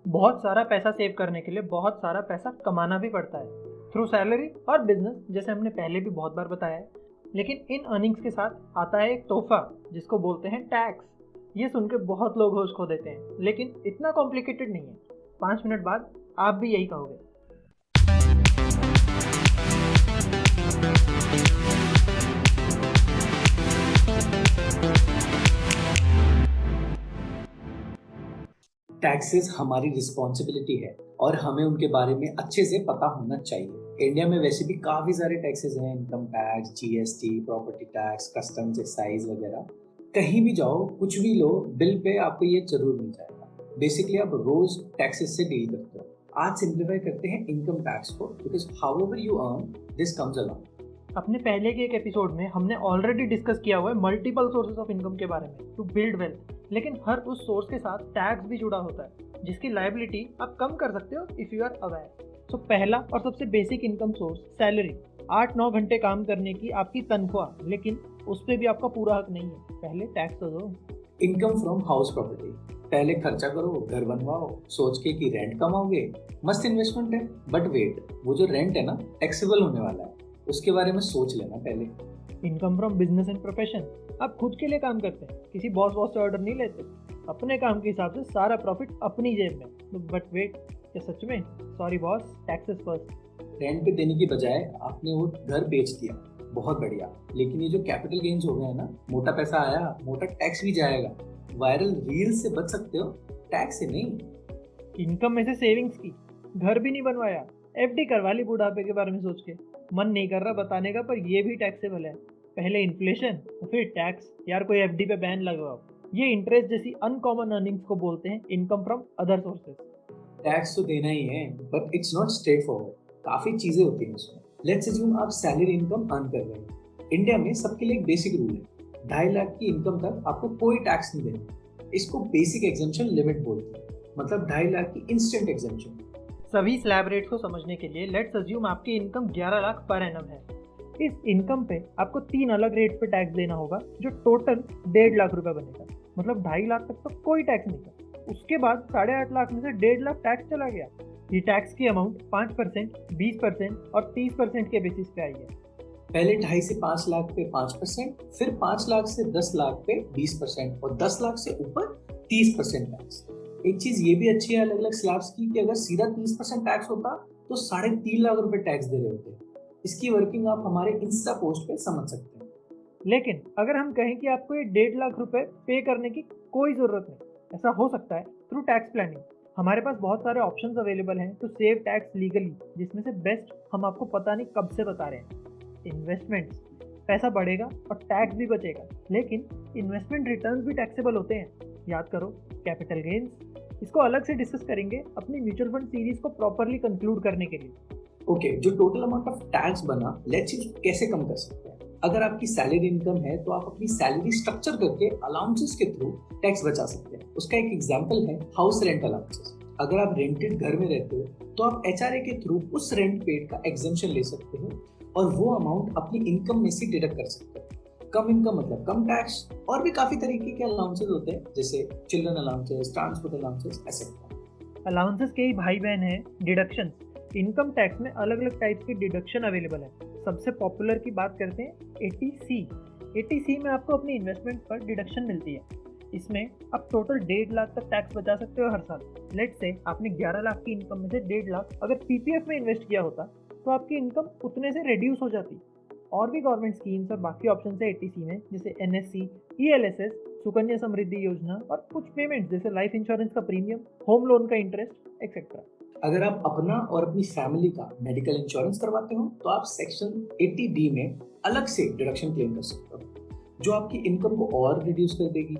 बहुत सारा पैसा सेव करने के लिए बहुत सारा पैसा कमाना भी पड़ता है थ्रू सैलरी और बिजनेस, जैसे हमने पहले भी बहुत बार बताया है। लेकिन इन अर्निंग्स के साथ आता है एक तोहफा जिसको बोलते हैं टैक्स। ये सुन के बहुत लोग होश खो देते हैं, लेकिन इतना कॉम्प्लिकेटेड नहीं है। 5 मिनट बाद आप भी यही कहोगे। टैक्सेस हमारी रिस्पॉन्सिबिलिटी है और हमें उनके बारे में अच्छे से पता होना चाहिए। इंडिया में वैसे भी काफी सारे टैक्सेस हैं, income tax, GST, property tax, customs, excise वगैरह। कहीं भी जाओ, कुछ भी लो, बिल पे आपको ये जरूर मिल जाएगा। बेसिकली आप रोज टैक्सेस से डील करते हो। आज सिंप्लीफाई करते हैं इनकम टैक्स को, because however you earn this comes along. अपने पहले के एक एपिसोड में हमने ऑलरेडी डिस्कस किया हुआ है मल्टीपल सोर्सेज ऑफ इनकम के बारे में टू बिल्ड वेल्थ। लेकिन हर उस सोर्स के साथ टैक्स भी जुड़ा होता है, जिसकी लायबिलिटी आप कम कर सकते हो इफ़ यू आर अवेयर। सो पहला और सबसे बेसिक इनकम सोर्स सैलरी। 8-9 घंटे काम करने की आपकी तनख्वाह, लेकिन उस पर भी आपका पूरा हक नहीं है। पहले टैक्स तो दो। Income from house property. पहले खर्चा करो, घर बनवाओ, सोच के कि रेंट कमाओगे। मस्त इन्वेस्टमेंट है, बट वेट, वो जो रेंट है ना, टैक्सेबल होने वाला है, उसके बारे में सोच लेना पहले। Income from business and profession. आप खुद के लिए काम करते हैं, किसी बॉस से ऑर्डर नहीं लेते। अपने काम के हिसाब से सारा प्रॉफिट अपनी जेब में। बट वेट, क्या सच में? Sorry boss, taxes first. Rent पे देने की बजाय आपने वो घर बेच दिया, बहुत बढ़िया। लेकिन ये जो कैपिटल गेन्स हो गए हैं ना, मोटा पैसा आया, मोटा टैक्स भी जाएगा। वायरल रील से बच सकते हो, टैक्स से नहीं। इनकम में से सेविंग्स की। घर भी नहीं बनवाया, एफडी करवा ली बुढ़ापे के बारे में सोच के। मन नहीं कर रहा बताने का, पर ये भी टैक्सेबल है। पहले इन्फ्लेशन, फिर टैक्स। यार कोई एफडी पे बैन लगवाओ। ये इंटरेस्ट जैसी अनकॉमन अर्निंग्स को बोलते हैं income from other sources. Tax तो देना ही है, but it's not straight forward. काफी चीजें होती हैं इसमें। लेट्स अज्यूम आप सैलरी इनकम अर्न कर रहे हैं। इंडिया में सबके लिए एक बेसिक रूल है, 2.5 लाख की इनकम तक आपको कोई टैक्स नहीं देना। इसको बेसिक एग्जेम्पशन लिमिट बोलते हैं, मतलब 2.5 लाख की इंस्टेंट एग्जेम्पशन। सभी स्लैब रेट्स को समझने के लिए लेट्स अज्यूम आपकी इनकम 11 लाख पर एनम है। इस इनकम पे आपको 3 अलग रेट्स पे टैक्स देना होगा, जो टोटल 1.5 लाख रुपए बनेगा। मतलब 2.5 लाख तक तो कोई टैक्स नहीं था। उसके बाद 8.5 लाख में से 1.5 लाख टैक्स चला गया। ये टैक्स की अमाउंट 5%, 20% और 30% के बेसिस पे आई है। पहले 2.5 से 5 लाख पे 5%, फिर 5 लाख से 10 लाख पे 20% और 10 लाख से ऊपर 30% टैक्स। एक चीज ये भी अच्छी है अलग अलग स्लैब्स की, कि अगर सीधा 30% टैक्स होता तो 3.5 लाख रुपए टैक्स दे रहे होते। इसकी वर्किंग आप हमारे इंस्टा पोस्ट पे समझ सकते हैं। लेकिन अगर हम कहें कि आपको ये 1.5 लाख रुपए पे करने की कोई ज़रूरत नहीं, ऐसा हो सकता है थ्रू टैक्स प्लानिंग। हमारे पास बहुत सारे ऑप्शंस अवेलेबल हैं टू सेव टैक्स लीगली, जिसमें से बेस्ट हम आपको पता नहीं कब से बता रहे हैं। इन्वेस्टमेंट्स। पैसा बढ़ेगा और टैक्स भी बचेगा, लेकिन इन्वेस्टमेंट रिटर्न्स भी टैक्सेबल होते हैं। याद करो, कैपिटल गेन्स। इसको अलग से डिस्कस करेंगे अपनी म्यूचुअल फंड सीरीज को प्रॉपरली कंक्लूड करने के लिए। ओके, जो टोटल अमाउंट ऑफ टैक्स बना, लेट्स सी कैसे कम कर सकते हैं। अगर आपकी सैलरी इनकम है तो आप अपनी सैलरी स्ट्रक्चर करके अलाउंसेस के थ्रू टैक्स बचा सकते हैं। उसका एक एग्जांपल है हाउस रेंट अलाउंसेस। अगर आप रेंटेड घर में रहते हो तो आप एचआरए के थ्रू उस रेंट पेड का एग्जेम्पशन ले सकते हो और वो अमाउंट अपनी इनकम में से डिडक्ट कर सकते हो। कम इनकम मतलब कम टैक्स। और भी काफी तरीके के अलाउंसेस होते हैं, जैसे children allowances, transport allowances, etcetera. Allowances के ही भाई बहन हैं डिडक्शन। इनकम टैक्स में अलग अलग टाइप्स के डिडक्शन अवेलेबल है। सबसे पॉपुलर की बात करते हैं एटीसी। एटीसी में आपको अपनी इन्वेस्टमेंट पर डिडक्शन मिलती है। इसमें आप टोटल 1.5 लाख तक टैक्स बचा सकते हो हर साल। लेट से आपने 11 लाख की इनकम में से 1.5 लाख अगर पीपीएफ में इन्वेस्ट किया होता तो आपकी इनकम उतने से रिड्यूस हो जाती। और भी गवर्नमेंट स्कीम्स और बाकी ऑप्शन है एटीसी में, जैसे एनएससी, ईएलएसएस, सुकन्या समृद्धि योजना और कुछ पेमेंट्स जैसे लाइफ इंश्योरेंस का प्रीमियम, होम लोन का इंटरेस्ट एक्सेट्रा। अगर आप अपना और अपनी फैमिली का मेडिकल इंश्योरेंस करवाते हो तो आप सेक्शन 80D में अलग से डिडक्शन क्लेम कर सकते हो, जो आपकी इनकम को और रिड्यूस कर देगी।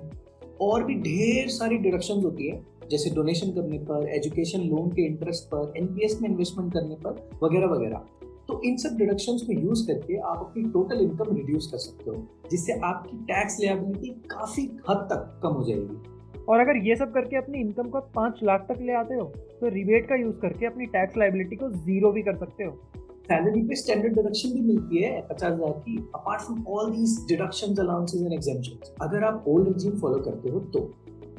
और भी ढेर सारी डिडक्शंस होती है, जैसे डोनेशन करने पर, एजुकेशन लोन के इंटरेस्ट पर, एनपीएस में इन्वेस्टमेंट करने पर, वगैरह वगैरह। तो इन सब डिडक्शंस को यूज करके आप अपनी टोटल इनकम रिड्यूस कर सकते हो, जिससे आपकी टैक्स लायबिलिटी काफी हद तक कम हो जाएगी। और अगर ये सब करके अपनी इनकम को 5 लाख तक ले आते हो तो रिबेट का यूज करके अपनी टैक्स लायबिलिटी को 0 भी कर सकते हो। सैलरी पे स्टैंडर्ड डिडक्शन भी मिलती है 50,000 की, apart from all these deductions, allowances and exemptions. अगर आप ओल्ड रेजिम फॉलो करते हो तो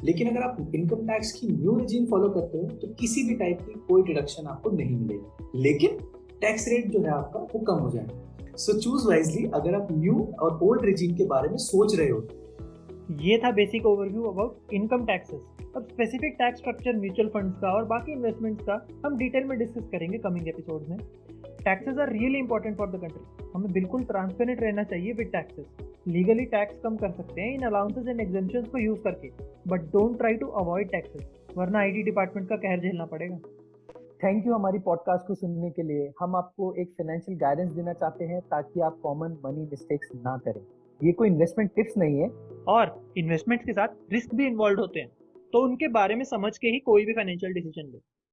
लेकिन अगर आप इनकम टैक्स की न्यू रेजिम फॉलो करते हो तो किसी भी टाइप की कोई डिडक्शन आपको नहीं मिलेगी, लेकिन टैक्स रेट जो है आपका वो कम हो जाएगा। सो चूज वाइजली अगर आप न्यू और ओल्ड रेजिम के बारे में सोच रहे हो। ये था basic overview about income taxes. अब specific tax structure mutual funds का और बाकी इन्वेस्टमेंट्स का हम डिटेल में डिस्कस करेंगे कमिंग एपिसोड्स में। Taxes are really important for the country. हमें बिल्कुल ट्रांसपेरेंट रहना चाहिए विद टैक्सेस। लीगली टैक्स कम कर सकते हैं इन अलाउंसेस एंड एग्जेम्पशंस को यूज करके, but don't try to avoid taxes, वरना आईटी डिपार्टमेंट का कहर झेलना पड़ेगा। थैंक यू हमारी पॉडकास्ट को सुनने के लिए। हम आपको एक फाइनेंशियल गाइडेंस देना चाहते हैं ताकि आप कॉमन मनी मिस्टेक्स ना करें। ये कोई इन्वेस्टमेंट टिप्स नहीं है, और इन्वेस्टमेंट्स के साथ रिस्क भी इन्वॉल्व होते हैं, तो उनके बारे में समझ के ही कोई भी फाइनेंशियल डिसीजन ले।